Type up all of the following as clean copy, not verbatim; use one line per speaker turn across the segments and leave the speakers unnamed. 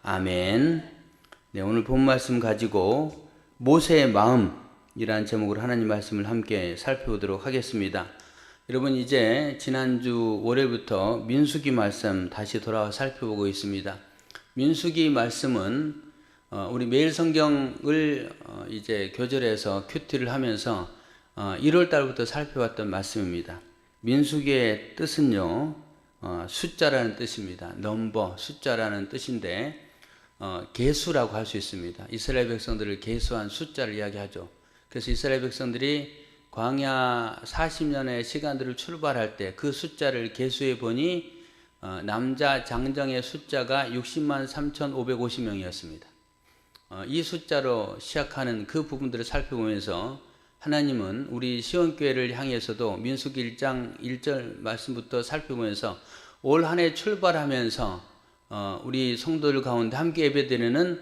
아멘. 네, 오늘 본 말씀 가지고 모세의 마음이라는 제목으로 하나님 말씀을 함께 살펴보도록 하겠습니다. 여러분, 이제 지난주 월요일부터 민수기 말씀 다시 돌아와 살펴보고 있습니다. 민수기 말씀은 우리 매일 성경을 이제 교절해서 큐티를 하면서 1월 달부터 살펴봤던 말씀입니다. 민수기의 뜻은요, 숫자라는 뜻입니다. 넘버, 숫자라는 뜻인데 계수라고 할 수 있습니다. 이스라엘 백성들을 계수한 숫자를 이야기하죠. 그래서 이스라엘 백성들이 광야 40년의 시간들을 출발할 때 그 숫자를 계수해 보니 남자 장정의 숫자가 60만 3,550명이었습니다. 이 숫자로 시작하는 그 부분들을 살펴보면서 하나님은 우리 시온교회를 향해서도 민수기 1장 1절 말씀부터 살펴보면서 올 한 해 출발하면서 우리 성도들 가운데 함께 예배드리는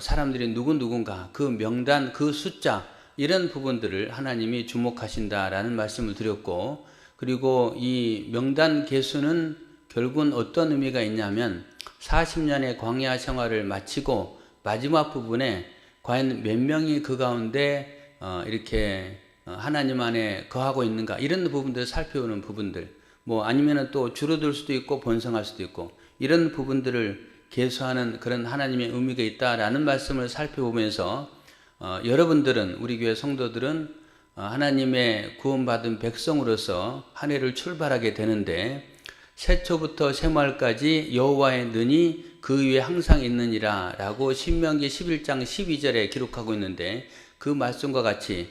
사람들이 누군가 그 명단, 그 숫자 이런 부분들을 하나님이 주목하신다라는 말씀을 드렸고, 그리고 이 명단 계수는 결국은 어떤 의미가 있냐면 40년의 광야 생활을 마치고 마지막 부분에 과연 몇 명이 그 가운데 이렇게 하나님 안에 거하고 있는가 이런 부분들을 살펴보는 부분들, 뭐 아니면은 또 줄어들 수도 있고 번성할 수도 있고 이런 부분들을 계수하는 그런 하나님의 의미가 있다라는 말씀을 살펴보면서 여러분들은, 우리 교회 성도들은 하나님의 구원받은 백성으로서 한 해를 출발하게 되는데, 새초부터 새말까지 여호와의 능이 그 위에 항상 있느니라 라고 신명기 11장 12절에 기록하고 있는데, 그 말씀과 같이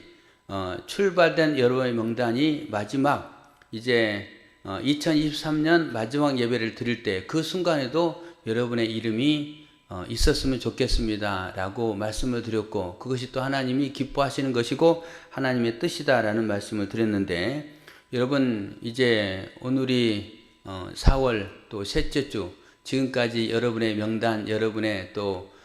출발된 여러분의 명단이 마지막 이제 2023년 마지막 예배를 드릴 때 그 순간에도 여러분의 이름이 있었으면 좋겠습니다 라고 말씀을 드렸고, 그것이 또 하나님이 기뻐하시는 것이고 하나님의 뜻이다 라는 말씀을 드렸는데, 여러분 이제 오늘이 4월 또 셋째 주, 지금까지 여러분의 명단, 여러분의 또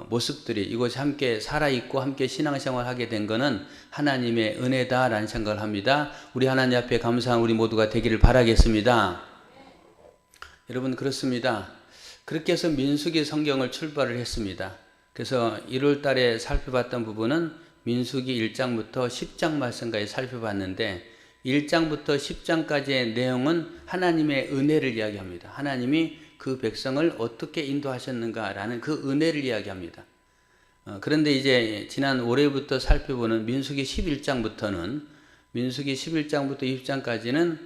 모습들이 이곳에 함께 살아있고 함께 신앙생활 하게 된 것은 하나님의 은혜다라는 생각을 합니다. 우리 하나님 앞에 감사한 우리 모두가 되기를 바라겠습니다. 여러분, 그렇습니다. 그렇게 해서 민수기 성경을 출발을 했습니다. 그래서 1월 달에 살펴봤던 부분은 민수기 1장부터 10장 말씀까지 살펴봤는데, 1장부터 10장까지의 내용은 하나님의 은혜를 이야기합니다. 하나님이 그 백성을 어떻게 인도하셨는가라는 그 은혜를 이야기합니다. 그런데 이제 지난 월요일부터 살펴보는 민수기 11장부터는, 민수기 11장부터 20장까지는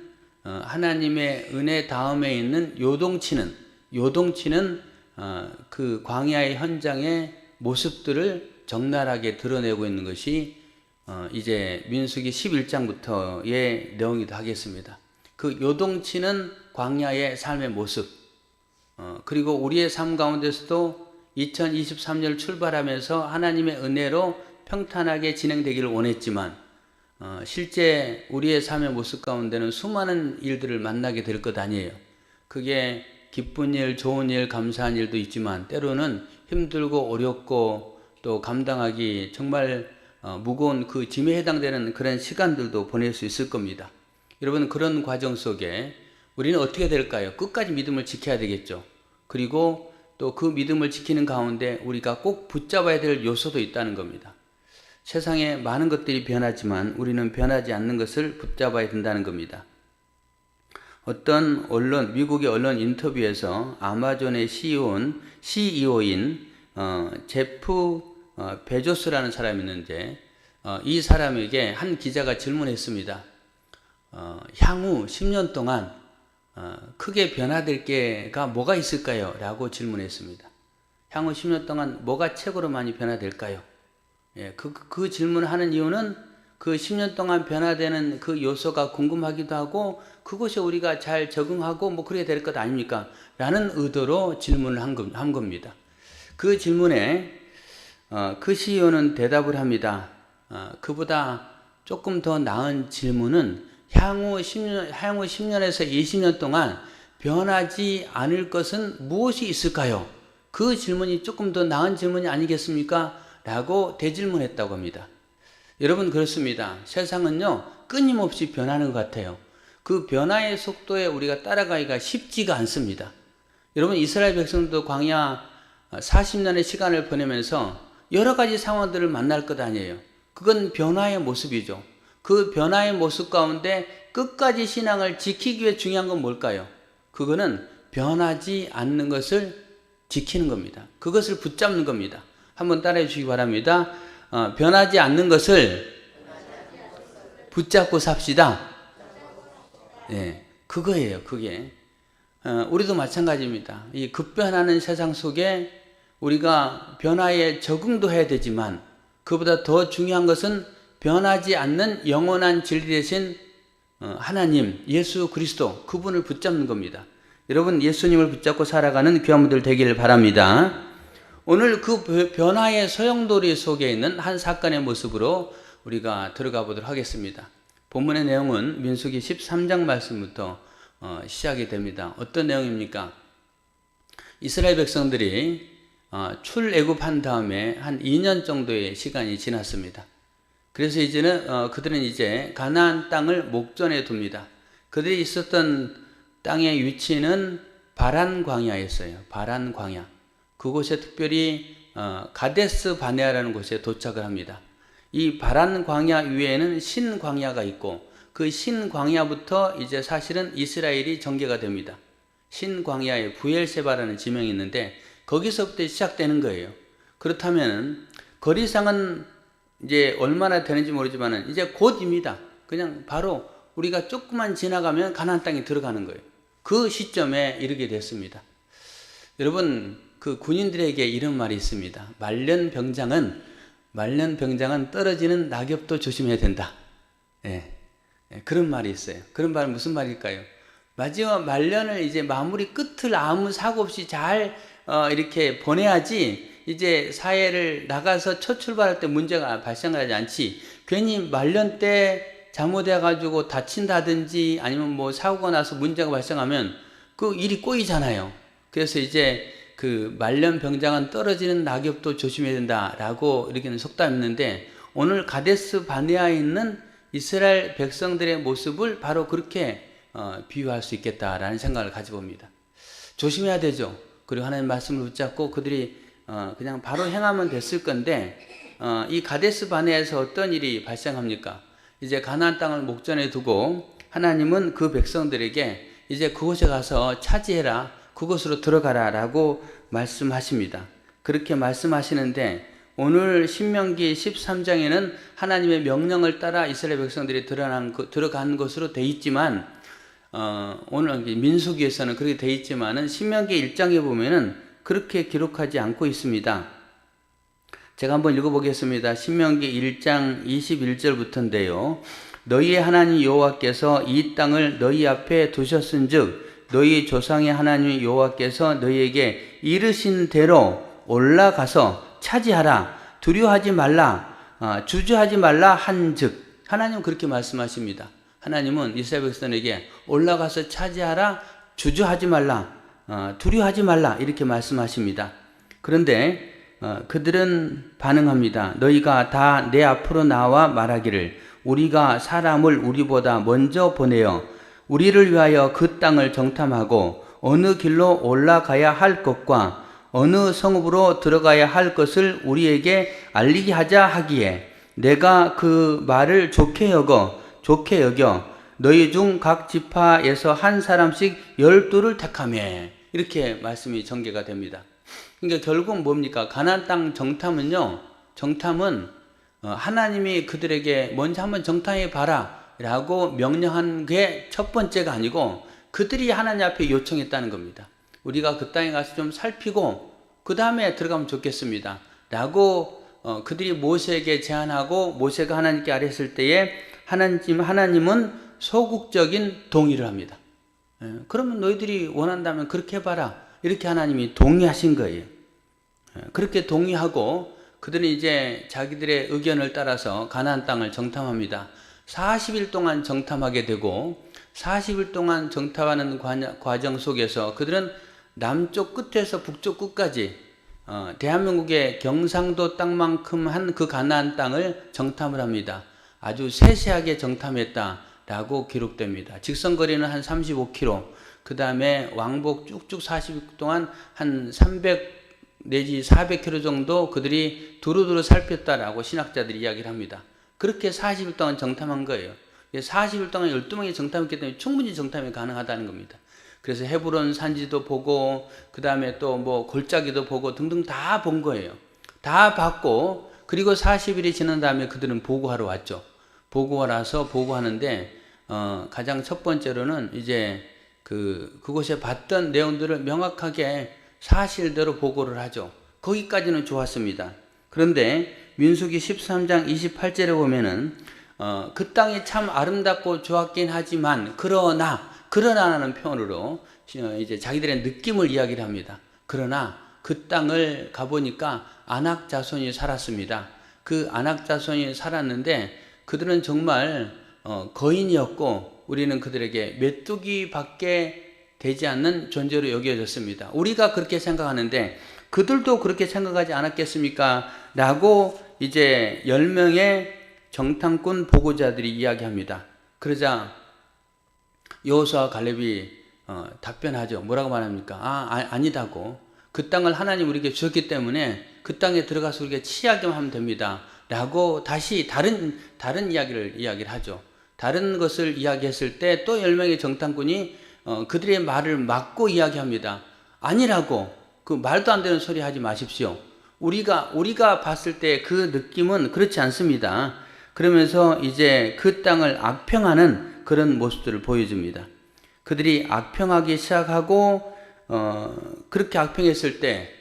하나님의 은혜 다음에 있는 요동치는 그 광야의 현장의 모습들을 적나라하게 드러내고 있는 것이 이제 민수기 11장부터의 내용이기도 하겠습니다. 그 요동치는 광야의 삶의 모습, 그리고 우리의 삶 가운데서도 2023년을 출발하면서 하나님의 은혜로 평탄하게 진행되기를 원했지만 실제 우리의 삶의 모습 가운데는 수많은 일들을 만나게 될 것 아니에요. 그게 기쁜 일, 좋은 일, 감사한 일도 있지만 때로는 힘들고 어렵고 또 감당하기 정말 무거운 그 짐에 해당되는 그런 시간들도 보낼 수 있을 겁니다. 여러분, 그런 과정 속에 우리는 어떻게 될까요? 끝까지 믿음을 지켜야 되겠죠. 그리고 또 그 믿음을 지키는 가운데 우리가 꼭 붙잡아야 될 요소도 있다는 겁니다. 세상에 많은 것들이 변하지만 우리는 변하지 않는 것을 붙잡아야 된다는 겁니다. 어떤 언론, 미국의 언론 인터뷰에서 아마존의 CEO인 제프 베조스라는 사람이 있는데, 이 사람에게 한 기자가 질문했습니다. 향후 10년 동안 크게 변화될 게가 뭐가 있을까요? 라고 질문했습니다. 향후 10년 동안 뭐가 최고로 많이 변화될까요? 예, 그 질문을 하는 이유는 그 10년 동안 변화되는 그 요소가 궁금하기도 하고, 그것에 우리가 잘 적응하고 뭐 그래야 될 것 아닙니까? 라는 의도로 질문을 한 겁니다. 그 질문에 그 CEO는 대답을 합니다. 그보다 조금 더 나은 질문은 향후 10년에서 20년 동안 변하지 않을 것은 무엇이 있을까요? 그 질문이 조금 더 나은 질문이 아니겠습니까? 라고 대질문했다고 합니다. 여러분, 그렇습니다. 세상은요, 끊임없이 변하는 것 같아요. 그 변화의 속도에 우리가 따라가기가 쉽지가 않습니다. 여러분, 이스라엘 백성도 광야 40년의 시간을 보내면서 여러 가지 상황들을 만날 것 아니에요. 그건 변화의 모습이죠. 그 변화의 모습 가운데 끝까지 신앙을 지키기 위해 중요한 건 뭘까요? 그거는 변하지 않는 것을 지키는 겁니다. 그것을 붙잡는 겁니다. 한번 따라해 주시기 바랍니다. 변하지 않는 것을 붙잡고 삽시다. 예, 그거예요. 그게 우리도 마찬가지입니다. 이 급변하는 세상 속에 우리가 변화에 적응도 해야 되지만 그보다 더 중요한 것은 변하지 않는 영원한 진리 되신 하나님, 예수 그리스도, 그분을 붙잡는 겁니다. 여러분, 예수님을 붙잡고 살아가는 귀한 분들 되기를 바랍니다. 오늘 그 변화의 소용돌이 속에 있는 한 사건의 모습으로 우리가 들어가 보도록 하겠습니다. 본문의 내용은 민수기 13장 말씀부터 시작이 됩니다. 어떤 내용입니까? 이스라엘 백성들이 출애굽한 다음에 한 2년 정도의 시간이 지났습니다. 그래서 이제는 그들은 이제 가나안 땅을 목전에 둡니다. 그들이 있었던 땅의 위치는 바란 광야였어요. 바란 광야. 그곳에 특별히 가데스 바네아라는 곳에 도착을 합니다. 이 바란 광야 위에는 신 광야가 있고 그 신 광야부터 이제 사실은 이스라엘이 전개가 됩니다. 신 광야에 부엘세바라는 지명이 있는데 거기서부터 시작되는 거예요. 그렇다면 거리상은 이제 얼마나 되는지 모르지만 이제 곧입니다. 그냥 바로 우리가 조금만 지나가면 가나안 땅에 들어가는 거예요. 그 시점에 이르게 됐습니다. 여러분, 그 군인들에게 이런 말이 있습니다. 말년병장은 떨어지는 낙엽도 조심해야 된다. 예, 그런 말이 있어요. 그런 말은 무슨 말일까요? 마지막 말년을 이제 마무리 끝을 아무 사고 없이 잘 이렇게 보내야지 이제 사회를 나가서 첫 출발할 때 문제가 발생하지 않지. 괜히 말년 때 잘못해가지고 다친다든지 아니면 뭐 사고가 나서 문제가 발생하면 그 일이 꼬이잖아요. 그래서 이제 그 말년병장은 떨어지는 낙엽도 조심해야 된다라고 이렇게는 속담이 있는데 오늘 가데스 바네아에 있는 이스라엘 백성들의 모습을 바로 그렇게 비유할 수 있겠다라는 생각을 가져봅니다. 조심해야 되죠. 그리고 하나님 말씀을 붙잡고 그들이 그냥 바로 행하면 됐을 건데 이 가데스 바네아에서 어떤 일이 발생합니까? 이제 가나안 땅을 목전에 두고 하나님은 그 백성들에게 이제 그곳에 가서 차지해라, 그곳으로 들어가라 라고 말씀하십니다. 그렇게 말씀하시는데 오늘 신명기 13장에는 하나님의 명령을 따라 이스라엘 백성들이 들어간 것으로 돼 있지만 오늘 민수기에서는 그렇게 돼 있지만은 신명기 1장에 보면은 그렇게 기록하지 않고 있습니다. 제가 한번 읽어보겠습니다. 신명기 1장 21절부터인데요. 너희의 하나님 여호와께서 이 땅을 너희 앞에 두셨은즉 너희 조상의 하나님 여호와께서 너희에게 이르신 대로 올라가서 차지하라, 두려워하지 말라, 주저하지 말라 한즉. 하나님은 그렇게 말씀하십니다. 하나님은 이스라엘 백성에게 올라가서 차지하라, 주저하지 말라, 두려워하지 말라 이렇게 말씀하십니다. 그런데 그들은 반응합니다. 너희가 다 내 앞으로 나와 말하기를 우리가 사람을 우리보다 먼저 보내어 우리를 위하여 그 땅을 정탐하고 어느 길로 올라가야 할 것과 어느 성읍으로 들어가야 할 것을 우리에게 알리게 하자 하기에 내가 그 말을 좋게 여겨 너희 중 각 지파에서 한 사람씩 12를 택하며 이렇게 말씀이 전개가 됩니다. 그러니까 결국 뭡니까? 가나안 땅 정탐은 하나님이 그들에게 먼저 한번 정탐해 봐라 라고 명령한 게 첫 번째가 아니고 그들이 하나님 앞에 요청했다는 겁니다. 우리가 그 땅에 가서 좀 살피고 그 다음에 들어가면 좋겠습니다 라고 그들이 모세에게 제안하고 모세가 하나님께 아뢰었을 때에 하나님은 소극적인 동의를 합니다. 그러면 너희들이 원한다면 그렇게 해봐라 이렇게 하나님이 동의하신 거예요. 그렇게 동의하고 그들은 이제 자기들의 의견을 따라서 가나안 땅을 정탐합니다. 40일 동안 정탐하게 되고 40일 동안 정탐하는 과정 속에서 그들은 남쪽 끝에서 북쪽 끝까지 대한민국의 경상도 땅만큼 한 그 가나안 땅을 정탐을 합니다. 아주 세세하게 정탐했다라고 기록됩니다. 직선거리는 한 35km, 그 다음에 왕복 쭉쭉 40일 동안 한 300 내지 400km 정도 그들이 두루두루 살폈다라고 신학자들이 이야기를 합니다. 그렇게 40일 동안 정탐한 거예요. 40일 동안 12명이 정탐했기 때문에 충분히 정탐이 가능하다는 겁니다. 그래서 헤브론 산지도 보고 그 다음에 또 뭐 골짜기도 보고 등등 다 본 거예요. 다 봤고 그리고 40일이 지난 다음에 그들은 보고하러 왔죠. 보고하러 와서 보고하는데 가장 첫 번째로는 이제 그곳에 봤던 내용들을 명확하게 사실대로 보고를 하죠. 거기까지는 좋았습니다. 그런데 민수기 13장 28절에 보면은 그 땅이 참 아름답고 좋았긴 하지만 그러나라는 표현으로 이제 자기들의 느낌을 이야기를 합니다. 그러나 그 땅을 가보니까 아낙 자손이 살았습니다. 그 아낙 자손이 살았는데 그들은 정말 거인이었고 우리는 그들에게 메뚜기밖에 되지 않는 존재로 여겨졌습니다. 우리가 그렇게 생각하는데 그들도 그렇게 생각하지 않았겠습니까? 라고 이제 10명의 정탐꾼 보고자들이 이야기합니다. 그러자 여호수아와 갈렙이 답변하죠. 뭐라고 말합니까? 아니다고. 그 땅을 하나님 우리에게 주셨기 때문에 그 땅에 들어가서 우리가 취하기만 하면 됩니다. 라고 다시 다른 이야기를 하죠. 다른 것을 이야기했을 때 또 10명의 정탐꾼이 그들의 말을 막고 이야기합니다. 아니라고. 그 말도 안 되는 소리 하지 마십시오. 우리가 봤을 때 그 느낌은 그렇지 않습니다. 그러면서 이제 그 땅을 악평하는 그런 모습들을 보여줍니다. 그들이 악평하기 시작하고 그렇게 악평했을 때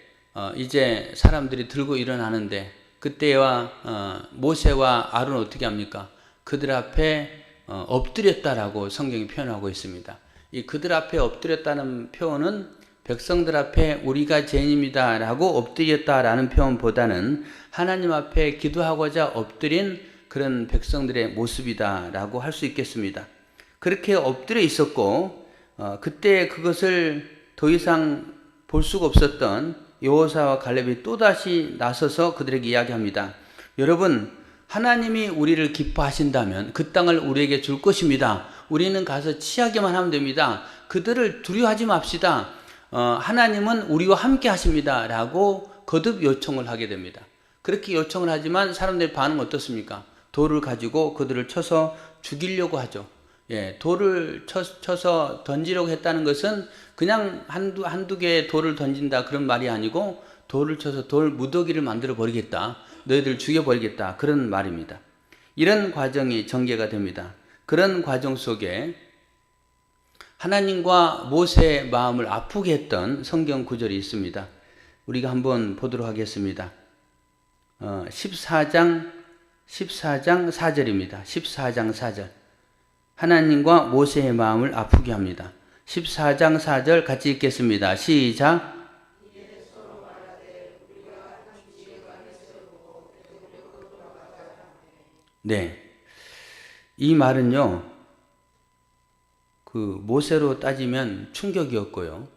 이제 사람들이 들고 일어나는데 그때와 모세와 아론은 어떻게 합니까? 그들 앞에 엎드렸다라고 성경이 표현하고 있습니다. 이 그들 앞에 엎드렸다는 표현은 백성들 앞에 우리가 죄인입니다 라고 엎드렸다라는 표현보다는 하나님 앞에 기도하고자 엎드린 그런 백성들의 모습이다 라고 할 수 있겠습니다. 그렇게 엎드려 있었고 그때 그것을 더 이상 볼 수가 없었던 여호사와 갈렙이 또다시 나서서 그들에게 이야기합니다. 여러분, 하나님이 우리를 기뻐하신다면 그 땅을 우리에게 줄 것입니다. 우리는 가서 취하기만 하면 됩니다. 그들을 두려워하지 맙시다. 하나님은 우리와 함께 하십니다 라고 거듭 요청을 하게 됩니다. 그렇게 요청을 하지만 사람들의 반응은 어떻습니까? 돌을 가지고 그들을 쳐서 죽이려고 하죠. 돌을 쳐서 던지려고 했다는 것은 그냥 한두 개의 돌을 던진다 그런 말이 아니고 돌을 쳐서 돌 무더기를 만들어 버리겠다. 너희들 죽여버리겠다. 그런 말입니다. 이런 과정이 전개가 됩니다. 그런 과정 속에 하나님과 모세의 마음을 아프게 했던 성경 구절이 있습니다. 우리가 한번 보도록 하겠습니다. 14장 4절입니다. 14장 4절. 하나님과 모세의 마음을 아프게 합니다. 14장 4절 같이 읽겠습니다. 시작. 네. 이 말은요, 그 모세로 따지면 충격이었고요.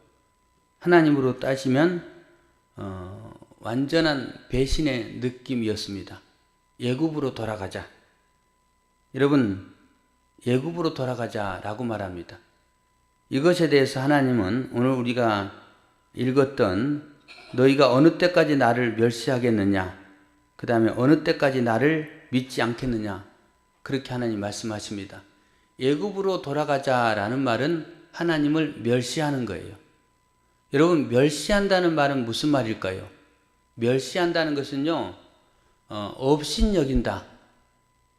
하나님으로 따지면 완전한 배신의 느낌이었습니다. 애굽으로 돌아가자. 여러분, 애굽으로 돌아가자라고 말합니다. 이것에 대해서 하나님은 오늘 우리가 읽었던 너희가 어느 때까지 나를 멸시하겠느냐, 그 다음에 어느 때까지 나를 믿지 않겠느냐, 그렇게 하나님 말씀하십니다. 애굽으로 돌아가자라는 말은 하나님을 멸시하는 거예요. 여러분, 멸시한다는 말은 무슨 말일까요? 멸시한다는 것은요, 업신여긴다,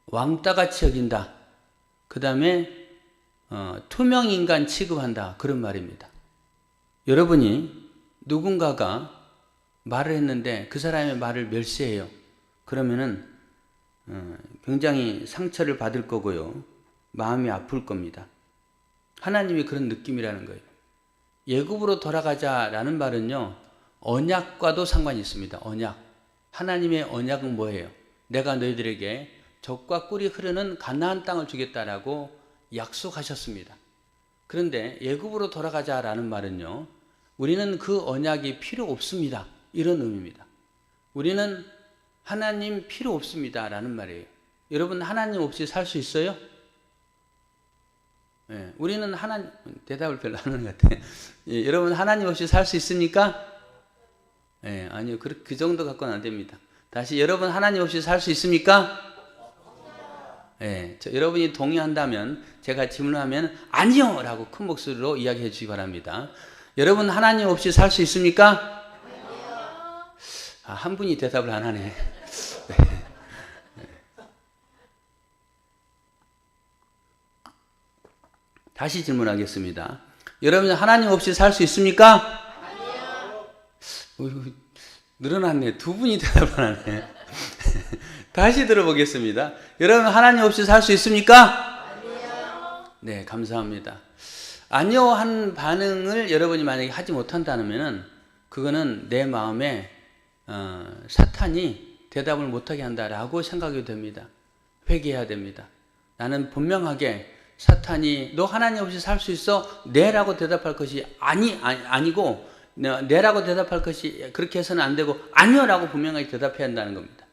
왕따같이 여긴다, 그 다음에 투명인간 취급한다, 그런 말입니다. 여러분이 누군가가 말을 했는데 그 사람의 말을 멸시해요. 그러면은 굉장히 상처를 받을 거고요. 마음이 아플 겁니다. 하나님이 그런 느낌이라는 거예요. 애굽으로 돌아가자라는 말은요, 언약과도 상관이 있습니다. 언약. 하나님의 언약은 뭐예요? 내가 너희들에게 젖과 꿀이 흐르는 가나안 땅을 주겠다라고 약속하셨습니다. 그런데 애굽으로 돌아가자라는 말은요, 우리는 그 언약이 필요 없습니다. 이런 의미입니다. 우리는 하나님 필요 없습니다 라는 말이에요. 여러분, 하나님 없이 살 수 있어요? 예, 우리는 대답을 별로 안 하는 것 같아요. 예, 여러분, 하나님 없이 살 수 있습니까? 예, 아니요. 그 정도 갖고는 안 됩니다. 다시 여러분 하나님 없이 살 수 있습니까? 예, 여러분이 동의한다면 제가 질문하면 아니요! 라고 큰 목소리로 이야기해 주시기 바랍니다. 여러분 하나님 없이 살 수 있습니까? 아, 한 분이 대답을 안 하네. 네. 다시 질문하겠습니다. 여러분 하나님 없이 살 수 있습니까? 늘어났네. 두 분이 대답을 하네. 다시 들어보겠습니다. 여러분 하나님 없이 살 수 있습니까? 네, 감사합니다. 아니요 한 반응을 여러분이 만약에 하지 못한다면 그거는 내 마음에 사탄이 대답을 못하게 한다라고 생각이 됩니다. 회개해야 됩니다. 나는 분명하게 사탄이 너 하나님 없이 살 수 있어? 네라고 대답할 것이 아니고 네라고 대답할 것이 그렇게 해서는 안 되고 아니요라고 분명하게 대답해야 한다는 겁니다.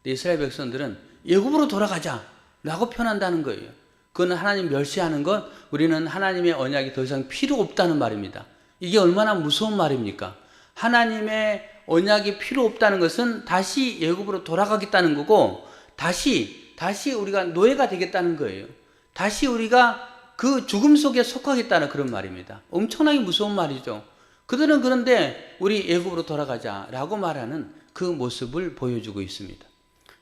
이스라엘 백성들은 애굽으로 돌아가자 라고 표현한다는 거예요. 그건 하나님 멸시하는 것, 우리는 하나님의 언약이 더 이상 필요 없다는 말입니다. 이게 얼마나 무서운 말입니까? 하나님의 언약이 필요 없다는 것은 다시 애굽으로 돌아가겠다는 거고 다시 우리가 노예가 되겠다는 거예요. 다시 우리가 그 죽음 속에 속하겠다는 그런 말입니다. 엄청나게 무서운 말이죠. 그들은 그런데 우리 애굽으로 돌아가자라고 말하는 그 모습을 보여주고 있습니다.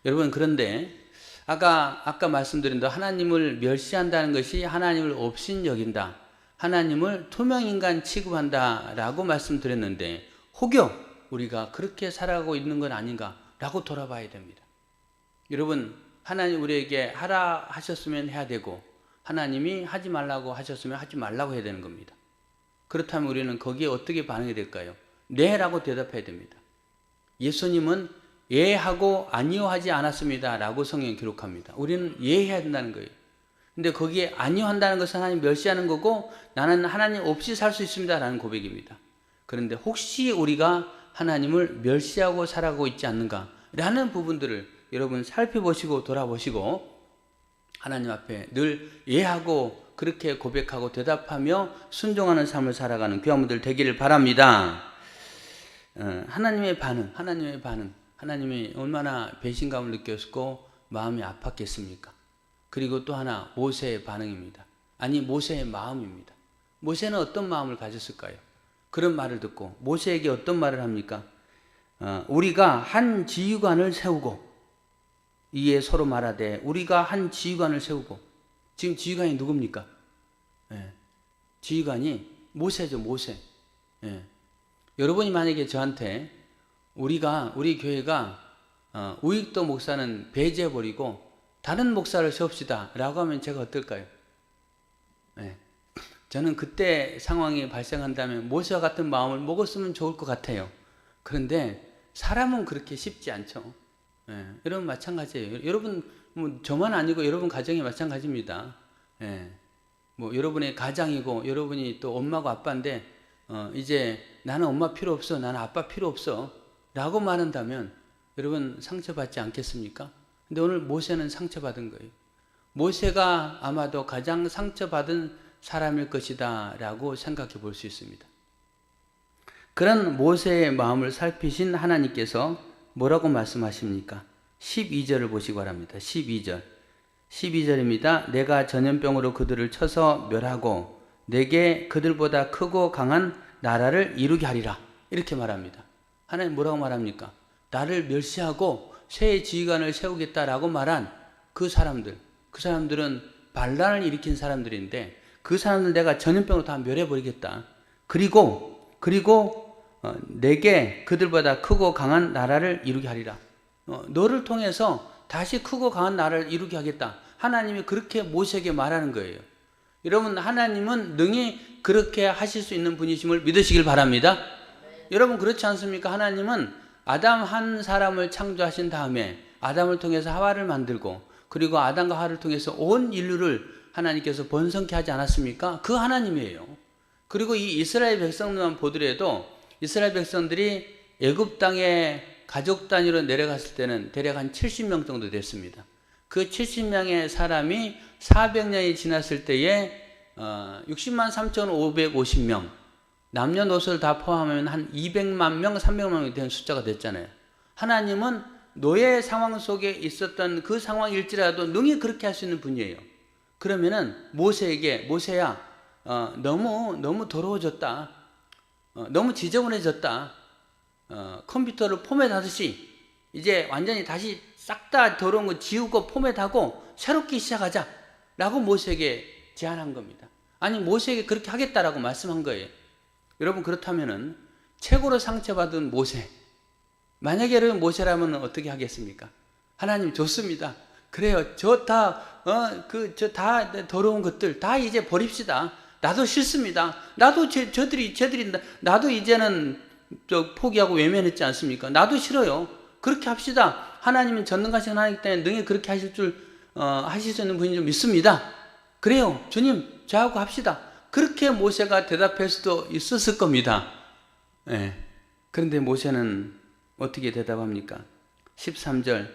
여러분 그런데 아까 말씀드린 대로 하나님을 멸시한다는 것이 하나님을 업신여긴다. 하나님을 투명인간 취급한다라고 말씀드렸는데 혹여 우리가 그렇게 살아가고 있는 건 아닌가라고 돌아봐야 됩니다. 여러분 하나님 우리에게 하라 하셨으면 해야 되고 하나님이 하지 말라고 하셨으면 하지 말라고 해야 되는 겁니다. 그렇다면 우리는 거기에 어떻게 반응이 될까요? 네라고 대답해야 됩니다. 예수님은 예하고 아니요 하지 않았습니다 라고 성경에 기록합니다. 우리는 예해야 된다는 거예요. 근데 거기에 아니요 한다는 것은 하나님 멸시하는 거고 나는 하나님 없이 살 수 있습니다 라는 고백입니다. 그런데 혹시 우리가 하나님을 멸시하고 살아가고 있지 않는가 라는 부분들을 여러분 살펴보시고 돌아보시고 하나님 앞에 늘 예하고 그렇게 고백하고 대답하며 순종하는 삶을 살아가는 귀한 분들 되기를 바랍니다. 하나님의 반응, 하나님이 얼마나 배신감을 느꼈고 마음이 아팠겠습니까? 그리고 또 하나 모세의 반응입니다. 아니 모세의 마음입니다. 모세는 어떤 마음을 가졌을까요? 그런 말을 듣고 모세에게 어떤 말을 합니까? 우리가 한 지휘관을 세우고 이에 서로 말하되 우리가 한 지휘관을 세우고 지금 지휘관이 누굽니까? 지휘관이 모세죠. 모세. 여러분이 만약에 저한테 우리 교회가 우익도 목사는 배제해버리고 다른 목사를 세웁시다 라고 하면 제가 어떨까요? 저는 그때 상황이 발생한다면 모세와 같은 마음을 먹었으면 좋을 것 같아요. 그런데 사람은 그렇게 쉽지 않죠. 여러분 마찬가지예요. 여러분 저만 아니고 여러분 가정이 마찬가지입니다. 뭐 여러분의 가장이고 여러분이 또 엄마고 아빠인데 이제 나는 엄마 필요 없어, 나는 아빠 필요 없어 라고 말한다면 여러분 상처받지 않겠습니까? 근데 오늘 모세는 상처받은 거예요. 모세가 아마도 가장 상처받은 사람일 것이다 라고 생각해 볼 수 있습니다. 그런 모세의 마음을 살피신 하나님께서 뭐라고 말씀하십니까? 12절을 보시기 바랍니다. 12절입니다. 내가 전염병으로 그들을 쳐서 멸하고 내게 그들보다 크고 강한 나라를 이루게 하리라. 이렇게 말합니다. 하나님 뭐라고 말합니까? 나를 멸시하고 새 지휘관을 세우겠다라고 말한 그 사람들은 반란을 일으킨 사람들인데 그 사람들 내가 전염병으로 다 멸해버리겠다. 그리고 내게 그들보다 크고 강한 나라를 이루게 하리라. 너를 통해서 다시 크고 강한 나라를 이루게 하겠다. 하나님이 그렇게 모세에게 말하는 거예요. 여러분 하나님은 능히 그렇게 하실 수 있는 분이심을 믿으시길 바랍니다. 여러분 그렇지 않습니까? 하나님은 아담 한 사람을 창조하신 다음에 아담을 통해서 하와를 만들고 그리고 아담과 하와를 통해서 온 인류를 하나님께서 번성케 하지 않았습니까? 그 하나님이에요. 그리고 이 이스라엘 백성들만 보더라도 이스라엘 백성들이 애굽 땅에 가족 단위로 내려갔을 때는 대략 한 70명 정도 됐습니다. 그 70명의 사람이 400년이 지났을 때에 60만 3,550명 남녀노소를 다 포함하면 한 200만 명, 300만 명이 되는 숫자가 됐잖아요. 하나님은 노예 상황 속에 있었던 그 상황일지라도 능히 그렇게 할 수 있는 분이에요. 그러면은 모세에게, 모세야, 너무 더러워졌다. 너무 지저분해졌다. 컴퓨터를 포맷하듯이 이제 완전히 다시 싹 다 더러운 거 지우고 포맷하고 새롭게 시작하자 라고 모세에게 제안한 겁니다. 아니, 모세에게 그렇게 하겠다라고 말씀한 거예요. 여러분, 그렇다면은 최고로 상처받은 모세, 만약에 여러분 모세라면 어떻게 하겠습니까? 하나님 좋습니다. 그래요. 저 다 더러운 것들 다 이제 버립시다. 나도 싫습니다. 나도 저들이 나도 이제는 포기하고 외면했지 않습니까? 나도 싫어요. 그렇게 합시다. 하나님은 전능하신 하나님이기 때문에 능히 그렇게 하실 수 있는 분인 줄 믿습니다. 그래요. 주님, 저하고 합시다. 그렇게 모세가 대답할 수도 있었을 겁니다. 네. 그런데 모세는 어떻게 대답합니까? 13절,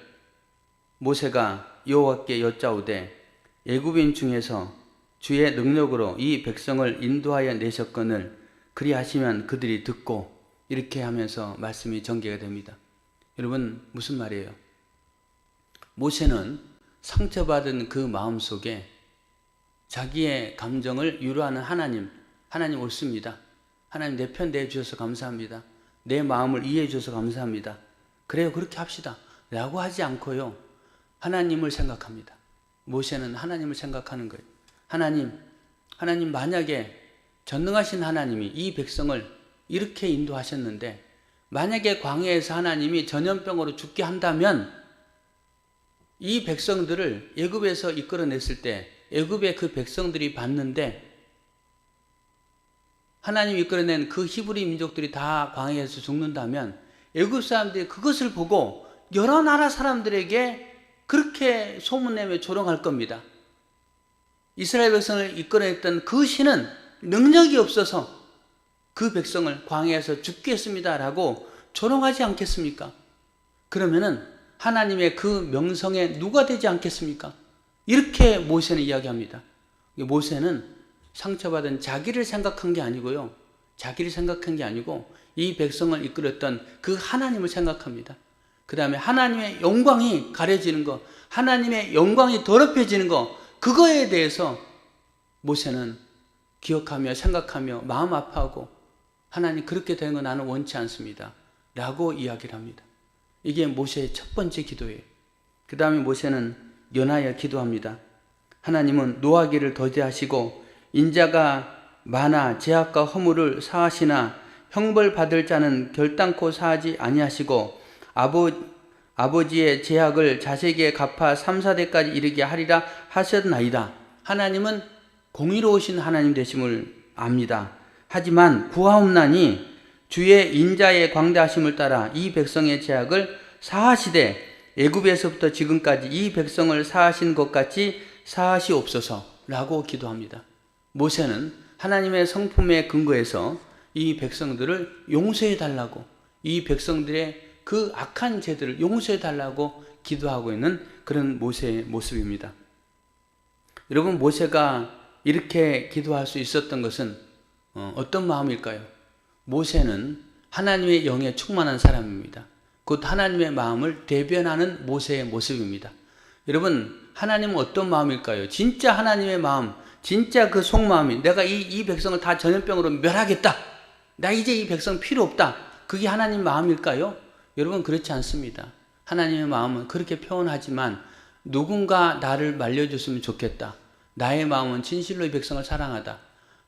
모세가 여호와께 여짜오되 애굽인 중에서 주의 능력으로 이 백성을 인도하여 내셨거늘 그리하시면 그들이 듣고, 이렇게 하면서 말씀이 전개가 됩니다. 여러분, 무슨 말이에요? 모세는 상처받은 그 마음 속에 자기의 감정을 유로하는 하나님 옳습니다. 하나님 내 편 내주셔서 감사합니다. 내 마음을 이해해 주셔서 감사합니다. 그래요, 그렇게 합시다 라고 하지 않고요, 하나님을 생각합니다. 모세는 하나님을 생각하는 거예요. 하나님 만약에 전능하신 하나님이 이 백성을 이렇게 인도하셨는데 만약에 광야에서 하나님이 전염병으로 죽게 한다면 이 백성들을 애굽에서 이끌어냈을 때 애굽의 그 백성들이 봤는데 하나님이 이끌어낸 그 히브리 민족들이 다 광야에서 죽는다면 애굽 사람들이 그것을 보고 여러 나라 사람들에게 그렇게 소문내며 조롱할 겁니다. 이스라엘 백성을 이끌어냈던 그 신은 능력이 없어서 그 백성을 광야에서 죽게 했습니다 라고 조롱하지 않겠습니까? 그러면은 하나님의 그 명성에 누가 되지 않겠습니까? 이렇게 모세는 이야기합니다. 모세는 상처받은 자기를 생각한 게 아니고요, 자기를 생각한 게 아니고 이 백성을 이끌었던 그 하나님을 생각합니다. 그 다음에 하나님의 영광이 가려지는 것, 하나님의 영광이 더럽혀지는 것, 그거에 대해서 모세는 기억하며 생각하며 마음 아파하고, 하나님 그렇게 되는 거 나는 원치 않습니다 라고 이야기를 합니다. 이게 모세의 첫 번째 기도예요. 그 다음에 모세는 연하여 기도합니다. 하나님은 노하기를 더디하시고 인자가 많아 죄악과 허물을 사하시나 형벌 받을 자는 결단코 사하지 아니하시고 아버지의 죄악을 자식에게 갚아 3, 4대까지 이르게 하리라 하셨나이다. 하나님은 공의로우신 하나님 되심을 압니다. 하지만 구하옵나니 주의 인자의 광대하심을 따라 이 백성의 죄악을 사하시되 애굽에서부터 지금까지 이 백성을 사하신 것 같이 사하시옵소서라고 기도합니다. 모세는 하나님의 성품에 근거해서 이 백성들을 용서해 달라고, 이 백성들의 그 악한 죄들을 용서해 달라고 기도하고 있는 그런 모세의 모습입니다. 여러분, 모세가 이렇게 기도할 수 있었던 것은 어떤 마음일까요? 모세는 하나님의 영에 충만한 사람입니다. 곧 하나님의 마음을 대변하는 모세의 모습입니다. 여러분, 하나님은 어떤 마음일까요? 진짜 하나님의 마음, 진짜 그 속마음이 내가 이 백성을 다 전염병으로 멸하겠다, 나 이제 이 백성 필요 없다, 그게 하나님 마음일까요? 여러분, 그렇지 않습니다. 하나님의 마음은 그렇게 표현하지만 누군가 나를 말려줬으면 좋겠다, 나의 마음은 진실로 이 백성을 사랑하다,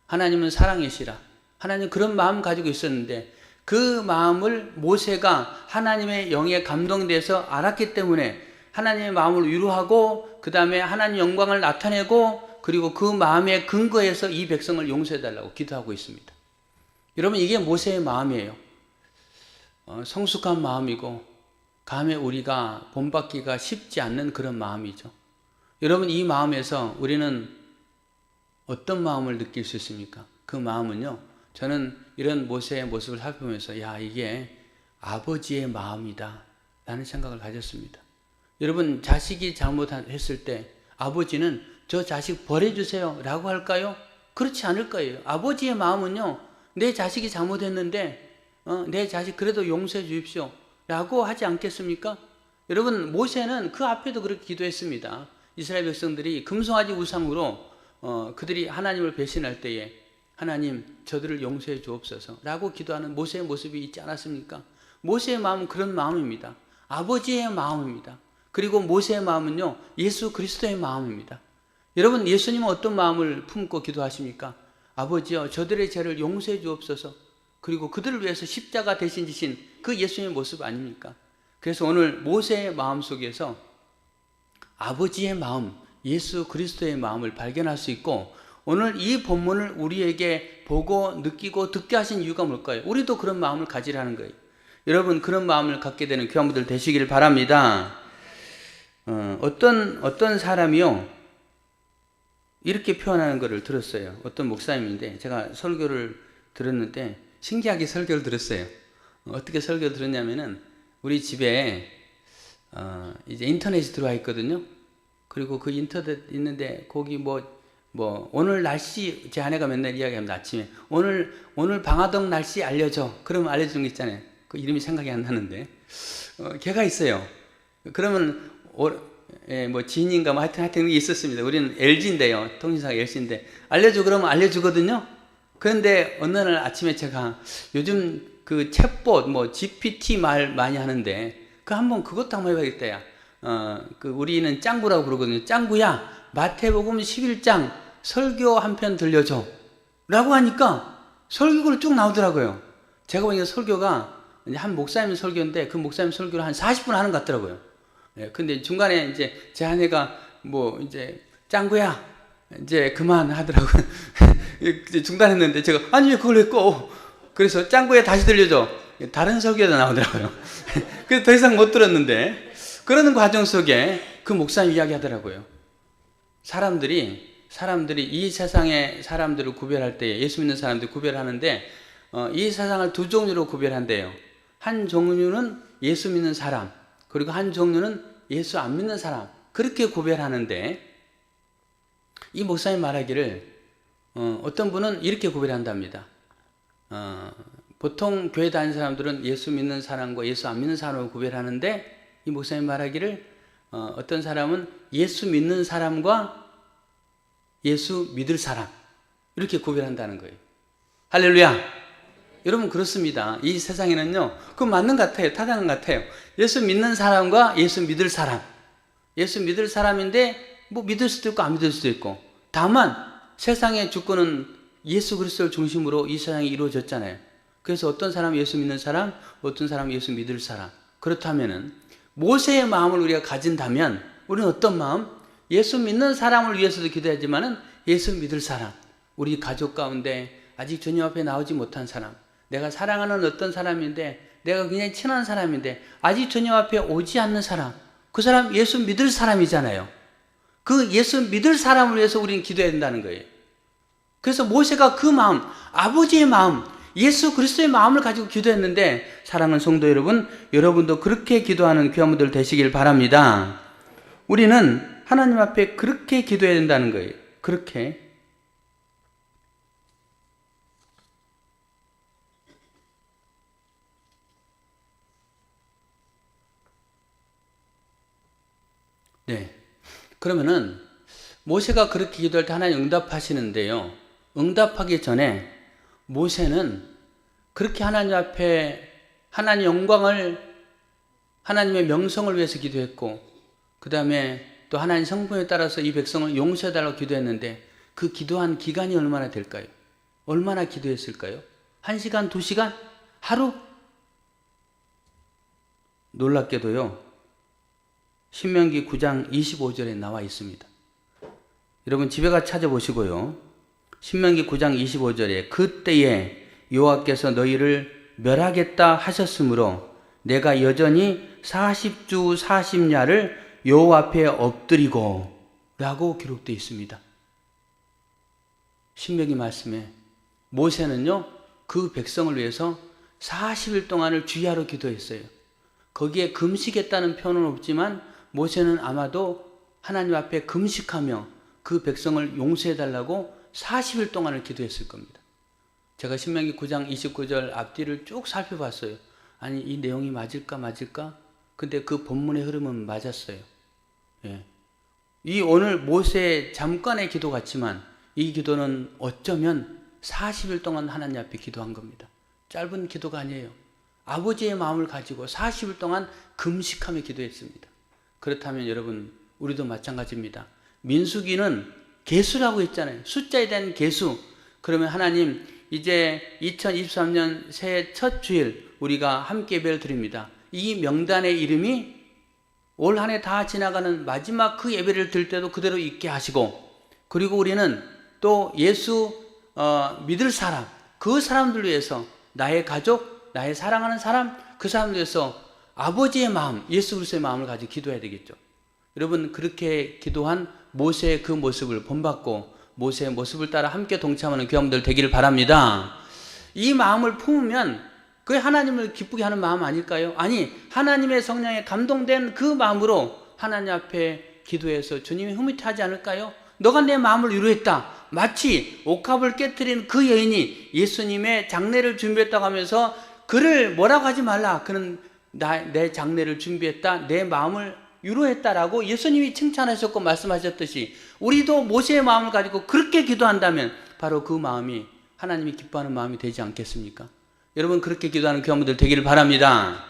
하나님은 사랑이시라, 하나님 그런 마음 가지고 있었는데 그 마음을 모세가 하나님의 영에 감동돼서 알았기 때문에 하나님의 마음을 위로하고 그 다음에 하나님의 영광을 나타내고 그리고 그 마음에 근거해서 이 백성을 용서해달라고 기도하고 있습니다. 여러분, 이게 모세의 마음이에요. 성숙한 마음이고 감히 우리가 본받기가 쉽지 않는 그런 마음이죠. 여러분, 이 마음에서 우리는 어떤 마음을 느낄 수 있습니까? 그 마음은요, 저는 이런 모세의 모습을 살펴보면서 이게 아버지의 마음이다 라는 생각을 가졌습니다. 여러분, 자식이 잘못했을 때 아버지는 저 자식 버려주세요 라고 할까요? 그렇지 않을 거예요. 아버지의 마음은요, 내 자식이 잘못했는데 내 자식 그래도 용서해 주십시오 라고 하지 않겠습니까? 여러분, 모세는 그 앞에도 그렇게 기도했습니다. 이스라엘 백성들이 금송아지 우상으로 그들이 하나님을 배신할 때에 하나님 저들을 용서해 주옵소서 라고 기도하는 모세의 모습이 있지 않았습니까? 모세의 마음은 그런 마음입니다. 아버지의 마음입니다. 그리고 모세의 마음은요, 예수 그리스도의 마음입니다. 여러분, 예수님은 어떤 마음을 품고 기도하십니까? 아버지여, 저들의 죄를 용서해 주옵소서. 그리고 그들을 위해서 십자가 대신 지신 그 예수님의 모습 아닙니까? 그래서 오늘 모세의 마음 속에서 아버지의 마음, 예수 그리스도의 마음을 발견할 수 있고, 오늘 이 본문을 우리에게 보고 느끼고 듣게 하신 이유가 뭘까요? 우리도 그런 마음을 가지라는 거예요. 여러분, 그런 마음을 갖게 되는 귀한 분들 되시기를 바랍니다. 어떤 사람이요, 이렇게 표현하는 것을 들었어요. 어떤 목사님인데, 제가 설교를 들었는데, 신기하게 설교를 들었어요. 어떻게 설교를 들었냐면은, 우리 집에, 이제 인터넷이 들어와 있거든요. 그리고 그 인터넷 있는데, 거기 오늘 날씨, 제 아내가 맨날 이야기합니다. 아침에. 오늘 방화동 날씨 알려줘. 그러면 알려주는 거 있잖아요. 그 이름이 생각이 안 나는데. 걔가 있어요. 그러면, 지인인가 하여튼 그게 있었습니다. 우리는 LG인데요. 통신사가 LG인데. 알려줘 그러면 알려주거든요. 그런데 어느 날 아침에 제가 요즘 그 챗봇, GPT 말 많이 하는데, 그것도 한번 해봐야겠다, 야. 우리는 짱구라고 부르거든요. 짱구야, 마태복음 11장 설교 한 편 들려줘. 라고 하니까 설교가 쭉 나오더라고요. 제가 보니까 설교가 한 목사님 설교인데 그 목사님 설교를 한 40분 하는 것 같더라고요. 예, 근데 중간에 이제 제 아내가 이제 짱구야, 이제 그만 하더라고요. 중단했는데 제가 아니 왜 그걸 했고, 그래서 짱구야 다시 들려줘. 다른 설교도 나오더라고요. 그래서 더 이상 못 들었는데, 그러는 과정 속에 그 목사님 이야기 하더라고요. 사람들이 이 세상의 사람들을 구별할 때, 예수 믿는 사람들 구별하는데, 이 세상을 두 종류로 구별한대요. 한 종류는 예수 믿는 사람, 그리고 한 종류는 예수 안 믿는 사람, 그렇게 구별하는데, 이 목사님 말하기를 어떤 분은 이렇게 구별한답니다. 보통 교회 다니는 사람들은 예수 믿는 사람과 예수 안 믿는 사람을 구별하는데, 이 목사님 말하기를 어떤 사람은 예수 믿는 사람과 예수 믿을 사람, 이렇게 구별한다는 거예요. 할렐루야. 여러분, 그렇습니다. 이 세상에는요, 그거 맞는 것 같아요. 타당한 것 같아요. 예수 믿는 사람과 예수 믿을 사람. 예수 믿을 사람인데 믿을 수도 있고 안 믿을 수도 있고, 다만 세상의 주권은 예수 그리스도를 중심으로 이 세상이 이루어졌잖아요. 그래서 어떤 사람은 예수 믿는 사람, 어떤 사람은 예수 믿을 사람. 그렇다면은 모세의 마음을 우리가 가진다면 우리는 어떤 마음? 예수 믿는 사람을 위해서도 기도하지만은 예수 믿을 사람, 우리 가족 가운데 아직 주님 앞에 나오지 못한 사람, 내가 사랑하는 어떤 사람인데, 내가 굉장히 친한 사람인데 아직 주님 앞에 오지 않는 사람, 그 사람 예수 믿을 사람이잖아요. 그 예수 믿을 사람을 위해서 우리는 기도해야 된다는 거예요. 그래서 모세가 그 마음, 아버지의 마음, 예수 그리스도의 마음을 가지고 기도했는데, 사랑하는 성도 여러분, 여러분도 그렇게 기도하는 귀한 분들 되시길 바랍니다. 우리는 하나님 앞에 그렇게 기도해야 된다는 거예요. 그렇게. 네. 그러면은 모세가 그렇게 기도할 때 하나님 응답하시는데요. 응답하기 전에 모세는 그렇게 하나님 앞에 하나님 영광을, 하나님의 명성을 위해서 기도했고, 그 다음에 또 하나님 성품에 따라서 이 백성을 용서해달라고 기도했는데, 그 기도한 기간이 얼마나 될까요? 얼마나 기도했을까요? 1시간, 2시간? 하루? 놀랍게도요, 신명기 9장 25절에 나와 있습니다. 여러분 집에 가서 찾아보시고요. 신명기 9장 25절에 그때에 여호와께서 너희를 멸하겠다 하셨으므로 내가 여전히 40주 40야를 여호와 앞에 엎드리고 라고 기록되어 있습니다. 신명기 말씀에 모세는요, 그 백성을 위해서 40일 동안을 주야로 기도했어요. 거기에 금식했다는 표현은 없지만 모세는 아마도 하나님 앞에 금식하며 그 백성을 용서해달라고 40일 동안을 기도했을 겁니다. 제가 신명기 9장 29절 앞뒤를 쭉 살펴봤어요. 아니 이 내용이 맞을까? 근데 그 본문의 흐름은 맞았어요. 예. 이 오늘 모세의 잠깐의 기도 같지만 이 기도는 어쩌면 40일 동안 하나님 앞에 기도한 겁니다. 짧은 기도가 아니에요. 아버지의 마음을 가지고 40일 동안 금식하며 기도했습니다. 그렇다면 여러분 우리도 마찬가지입니다. 민수기는 계수라고 했잖아요. 숫자에 대한 계수. 그러면 하나님 이제 2023년 새해 첫 주일 우리가 함께 예배를 드립니다. 이 명단의 이름이 올 한 해 다 지나가는 마지막 그 예배를 드릴 때도 그대로 있게 하시고, 그리고 우리는 또 예수 믿을 사람, 그 사람들 위해서 나의 가족, 나의 사랑하는 사람, 그 사람들 위해서 아버지의 마음, 예수 그리스도의 마음을 가지고 기도해야 되겠죠. 여러분 그렇게 기도한 모세의 그 모습을 본받고 모세의 모습을 따라 함께 동참하는 교회들 되기를 바랍니다. 이 마음을 품으면 그게 하나님을 기쁘게 하는 마음 아닐까요? 아니 하나님의 성령에 감동된 그 마음으로 하나님 앞에 기도해서 주님이 흐뭇하지 않을까요? 너가 내 마음을 위로했다. 마치 옥합을 깨트린 그 여인이 예수님의 장례를 준비했다고 하면서 그를 뭐라고 하지 말라. 그는 내 장례를 준비했다. 내 마음을 위로했다라고 예수님이 칭찬하셨고 말씀하셨듯이 우리도 모세의 마음을 가지고 그렇게 기도한다면 바로 그 마음이 하나님이 기뻐하는 마음이 되지 않겠습니까? 여러분 그렇게 기도하는 교회들 되기를 바랍니다.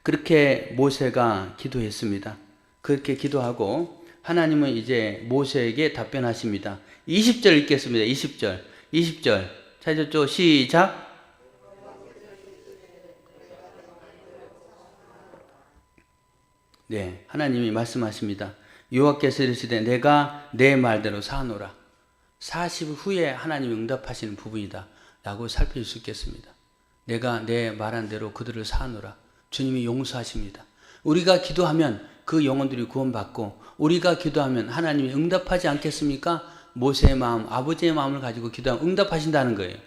그렇게 모세가 기도했습니다. 그렇게 기도하고 하나님은 이제 모세에게 답변하십니다. 20절 읽겠습니다. 20절 찾았죠? 시작. 네, 하나님이 말씀하십니다. 여호와께서 이르시되 내가 내 말대로 사노라. 40일 후에 하나님이 응답하시는 부분이다 라고 살펴볼 수 있겠습니다. 내가 내 말한 대로 그들을 사노라. 주님이 용서하십니다. 우리가 기도하면 그 영혼들이 구원받고 우리가 기도하면 하나님이 응답하지 않겠습니까? 모세의 마음, 아버지의 마음을 가지고 기도하면 응답하신다는 거예요.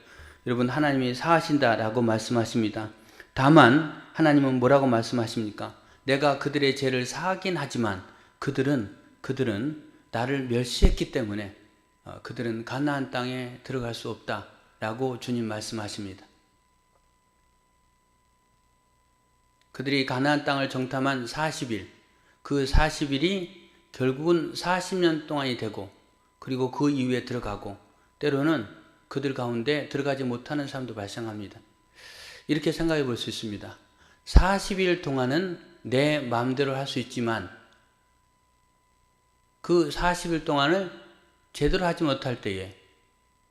여러분 하나님이 사하신다라고 말씀하십니다. 다만 하나님은 뭐라고 말씀하십니까? 내가 그들의 죄를 사하긴 하지만 그들은 나를 멸시했기 때문에 그들은 가나안 땅에 들어갈 수 없다라고 주님 말씀하십니다. 그들이 가나안 땅을 정탐한 40일, 그 40일이 결국은 40년 동안이 되고 그리고 그 이후에 들어가고 때로는 그들 가운데 들어가지 못하는 사람도 발생합니다. 이렇게 생각해 볼 수 있습니다. 40일 동안은 내 마음대로 할 수 있지만 그 40일 동안을 제대로 하지 못할 때에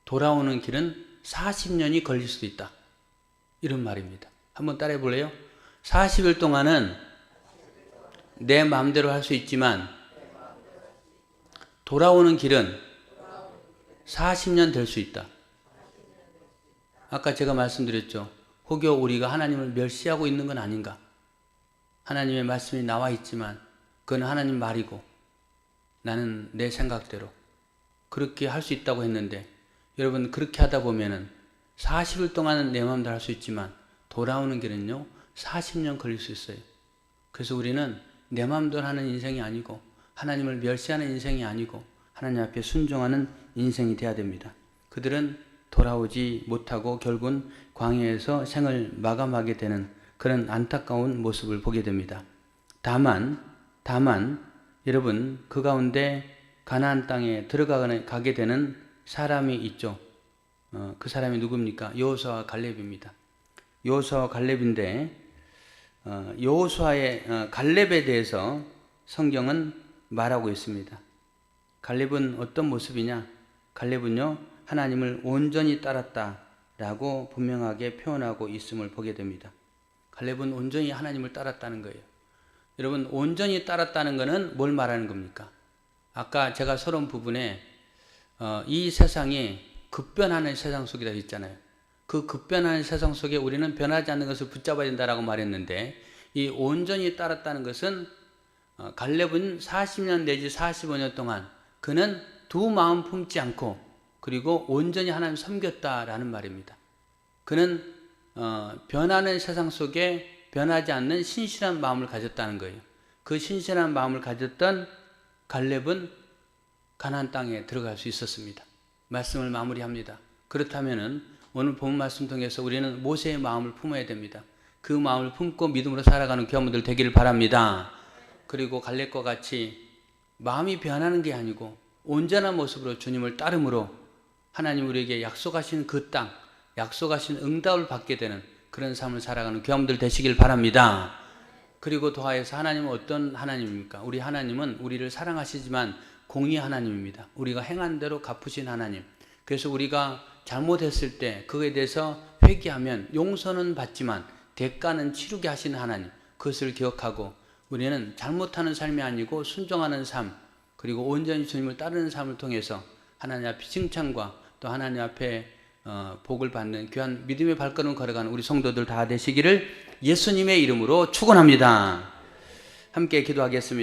돌아오는 길은 40년이 걸릴 수도 있다. 이런 말입니다. 한번 따라해 볼래요? 40일 동안은 내 마음대로 할 수 있지만 돌아오는 길은 40년 될 수 있다. 아까 제가 말씀드렸죠. 혹여 우리가 하나님을 멸시하고 있는 건 아닌가? 하나님의 말씀이 나와 있지만 그건 하나님 말이고 나는 내 생각대로 그렇게 할 수 있다고 했는데 여러분 그렇게 하다 보면은 40일 동안은 내 마음대로 할 수 있지만 돌아오는 길은요 40년 걸릴 수 있어요. 그래서 우리는 내 마음대로 하는 인생이 아니고 하나님을 멸시하는 인생이 아니고 하나님 앞에 순종하는 인생이 돼야 됩니다. 그들은 돌아오지 못하고 결국은 광야에서 생을 마감하게 되는 그런 안타까운 모습을 보게 됩니다. 다만 여러분 그 가운데 가나안 땅에 들어가게 되는 사람이 있죠. 그 사람이 누굽니까? 여호수아와 갈렙입니다. 여호수아와 갈렙인데 여호수아의 갈렙에 대해서 성경은 말하고 있습니다. 갈렙은 어떤 모습이냐? 갈렙은요 하나님을 온전히 따랐다라고 분명하게 표현하고 있음을 보게 됩니다. 갈렙은 온전히 하나님을 따랐다는 거예요. 여러분 온전히 따랐다는 것은 뭘 말하는 겁니까? 아까 제가 서론 부분에 이 세상이 급변하는 세상 속이라 했잖아요. 그 급변하는 세상 속에 우리는 변하지 않는 것을 붙잡아야 된다라고 말했는데 이 온전히 따랐다는 것은 갈렙은 40년 내지 45년 동안 그는 두 마음 품지 않고 그리고 온전히 하나님 섬겼다라는 말입니다. 그는 변하는 세상 속에 변하지 않는 신실한 마음을 가졌다는 거예요. 그 신실한 마음을 가졌던 갈렙은 가나안 땅에 들어갈 수 있었습니다. 말씀을 마무리합니다. 그렇다면은 오늘 본 말씀 통해서 우리는 모세의 마음을 품어야 됩니다. 그 마음을 품고 믿음으로 살아가는 귀한 분들 되기를 바랍니다. 그리고 갈렙과 같이 마음이 변하는 게 아니고 온전한 모습으로 주님을 따름으로 하나님 우리에게 약속하신 그 땅, 약속하신 응답을 받게 되는 그런 삶을 살아가는 귀한 분들 되시길 바랍니다. 그리고 더하여서 하나님은 어떤 하나님입니까? 우리 하나님은 우리를 사랑하시지만 공의 하나님입니다. 우리가 행한 대로 갚으신 하나님. 그래서 우리가 잘못했을 때 그거에 대해서 회개하면 용서는 받지만 대가는 치르게 하시는 하나님. 그것을 기억하고 우리는 잘못하는 삶이 아니고 순종하는 삶, 그리고 온전히 주님을 따르는 삶을 통해서 하나님 앞에 칭찬과 또 하나님 앞에 복을 받는 귀한 믿음의 발걸음 걸어가는 우리 성도들 다 되시기를 예수님의 이름으로 축원합니다. 함께 기도하겠습니다.